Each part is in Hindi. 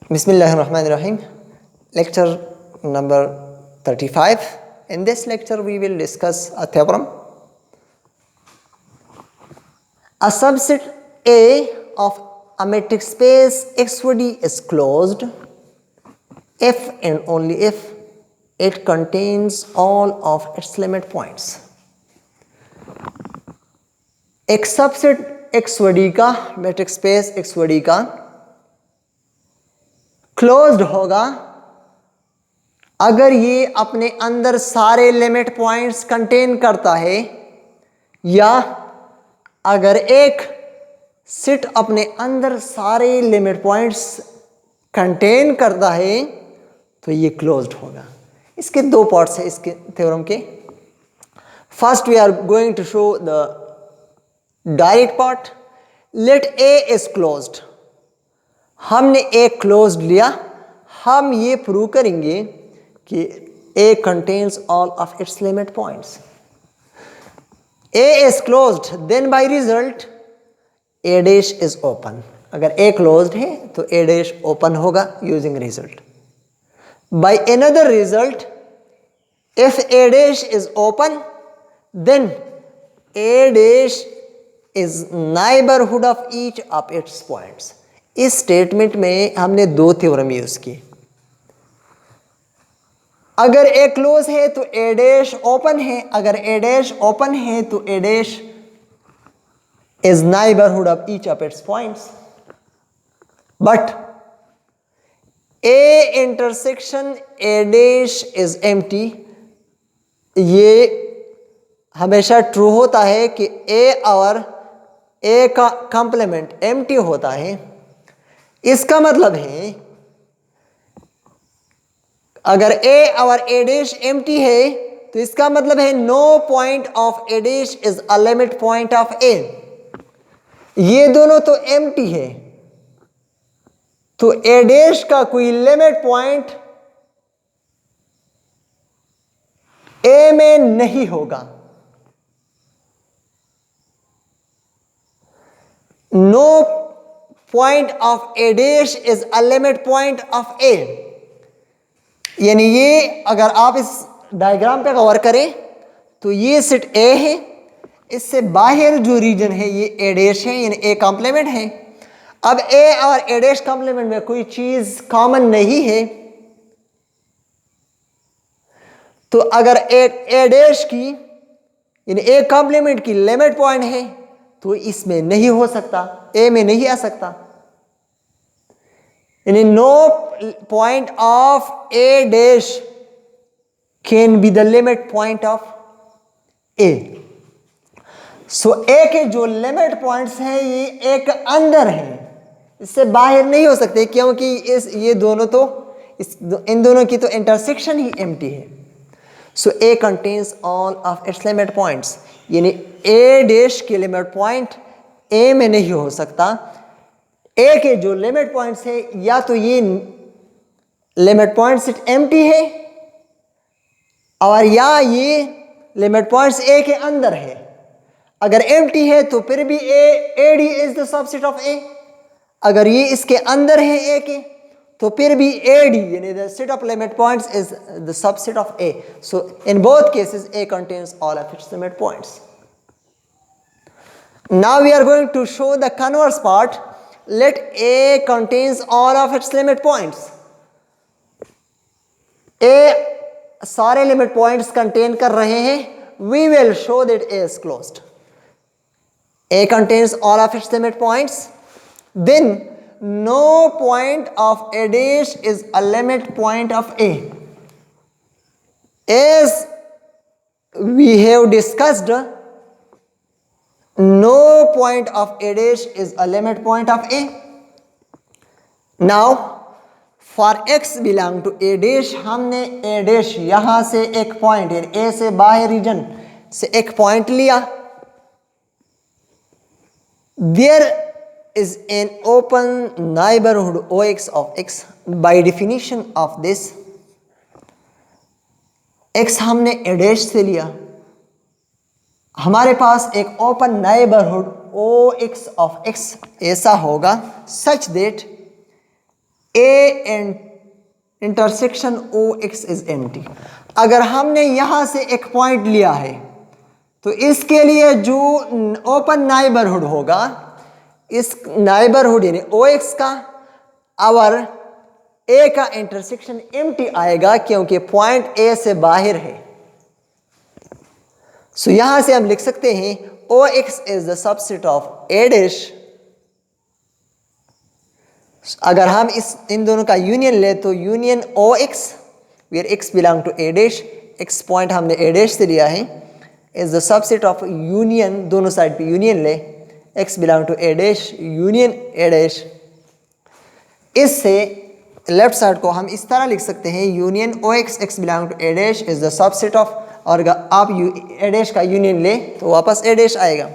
Bismillahirrahmanirrahim. Lecture number 35. In this lecture we will discuss a theorem. A subset A of a metric space XYD is closed if and only if it contains all of its limit points. एक सबसेट XYD का मेट्रिक स्पेस XYD का क्लोज्ड होगा अगर ये अपने अंदर सारे लिमिट पॉइंट्स कंटेन करता है या अगर एक सेट अपने अंदर सारे लिमिट पॉइंट्स कंटेन करता है तो ये क्लोज्ड होगा। इसके दो पार्ट्स हैं इसके थ्योरम के। First we are going to show the direct part. Let A is closed, हमने ए क्लोज्ड लिया, हम ये प्रूव करेंगे कि A contains all of its limit points. A is closed then by result A dash is open. अगर ए क्लोज्ड है तो ए डैश ओपन होगा using result. By another result if A dash is open then A dash is neighbourhood of each of its points. इस स्टेटमेंट में हमने दो थ्योरम यूज किए। अगर ए क्लोज है तो ए डैश ओपन है, अगर ए डैश ओपन है तो A dash is neighbourhood of each of its points. But A intersection A dash is empty, ये हमेशा ट्रू होता है कि ए और ए का कंप्लीमेंट एम्प्टी होता है। इसका मतलब है अगर ए और ए डैश एम्प्टी है तो इसका मतलब है no point of A dash is a limit point of A. ये दोनों तो एम्प्टी है तो ए डैश का कोई लिमिट पॉइंट ए में नहीं होगा। No point of A dash is a limit point of A. यानी ये अगर आप इस डायग्राम पे गौर करें तो ये सेट ए है, इससे बाहर जो रीजन है ये ए डैश है, यानी ए कॉम्प्लीमेंट है। अब ए और ए डैश कॉम्प्लीमेंट में कोई चीज कॉमन नहीं है तो अगर ए डैश की यानी ए कॉम्प्लीमेंट की लिमिट पॉइंट है तो इसमें नहीं हो सकता, ए में नहीं आ सकता। यानी no point of A dash can be the limit point of A. So A के जो लिमिट पॉइंट्स हैं ये ए के अंदर हैं, इससे बाहर नहीं हो सकते क्योंकि ये दोनों तो इन दोनों की तो इंटरसेक्शन ही एम्प्टी है। So A contains all of its limit points, यानी ए डैश के लिमिट पॉइंट ए में नहीं हो सकता। ए के जो लिमिट पॉइंट्स है या तो ये लिमिट पॉइंट सेट एम्प्टी है और या ये लिमिट पॉइंट्स ए के अंदर है। अगर एम्प्टी है तो फिर भी A D is the subset of A. अगर ये इसके अंदर है ए के तो फिर भी ए डी यानी the set of limit points is the subset of A. So in both cases A contains all of its limit points. Now we are going to show the converse part. Let A contains all of its limit points. A सारे लिमिट पॉइंट्स कंटेन कर रहे हैं। We will show that A is closed. A contains all of its limit points. Then no point of A dash is a limit point of A. As we have discussed, no point of A dash is a limit point of A. Now for x belong to A dash, हमने A dash यहां से एक पॉइंट A से बाहर रीजन से एक पॉइंट लिया। There is an open neighborhood OX of x. By definition of this, x हमने A dash से लिया, हमारे पास एक open neighbourhood OX of x ऐसा होगा such that A and intersection OX is empty। अगर हमने यहां से एक पॉइंट लिया है तो इसके लिए जो ओपन नाइबरहुड होगा, इस नाइबरहुड यानी OX का और A का इंटरसेक्शन एम्प्टी आएगा क्योंकि पॉइंट A से बाहर है। सो यहां से हम लिख सकते हैं OX is the subset of A dash. अगर हम इन दोनों का यूनियन ले तो union OX where X belong to A dash, X point हमने A डैश से लिया है, is the subset of union, दोनों साइड पे यूनियन ले, X belong to A dash union A dash. इससे लेफ्ट साइड को हम इस तरह लिख सकते हैं union OX X belong to A dash is the subset of, और अगर आप A डैश का यूनियन ले तो वापस A डैश आएगा।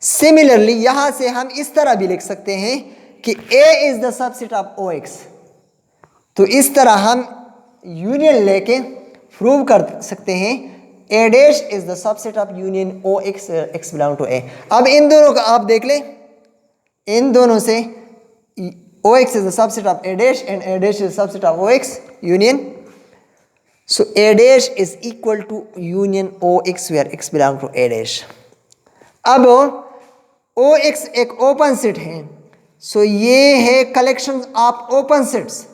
सिमिलरली यहां से हम इस तरह भी लिख सकते हैं कि A is the subset of OX। तो इस तरह हम यूनियन लेके प्रूव कर सकते हैं A dash is the subset of union OX X belong to A। अब इन दोनों का आप देख लें, इन दोनों से OX is the subset of A dash and A dash is the subset of OX union. So A dash is equal to union OX where X belong to A dash. अब OX एक ओपन सेट है, सो ये है collection of open sets.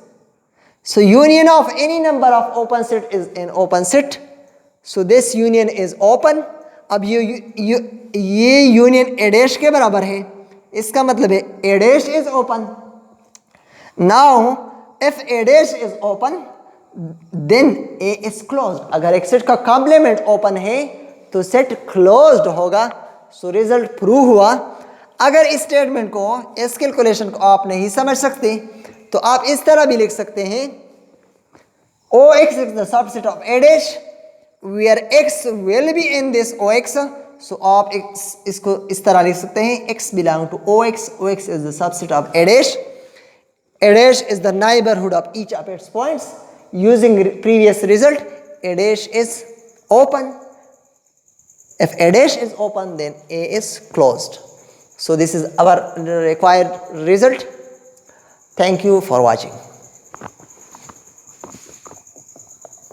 So union of any number of open set is an open set. So this union is open. अब ये यूनियन A dash के बराबर है, इसका मतलब है A dash is open। Now if A dash is open then A is closed। अगर एक सेट का कॉम्प्लीमेंट ओपन है तो सेट क्लोज्ड होगा। सो रिजल्ट प्रूव हुआ। अगर इस स्टेटमेंट को, इस कैलकुलेशन को आप नहीं समझ सकते तो आप इस तरह भी लिख सकते हैं OX is the subset of A dash where X will be in this OX। सो आप इसको इस तरह लिख सकते हैं X belong to OX, OX is the subset of A dash। A dash is the neighborhood of each of its points। Using previous result, A dash is open। If A dash is open, then A is closed। So this is our required result. Thank you for watching.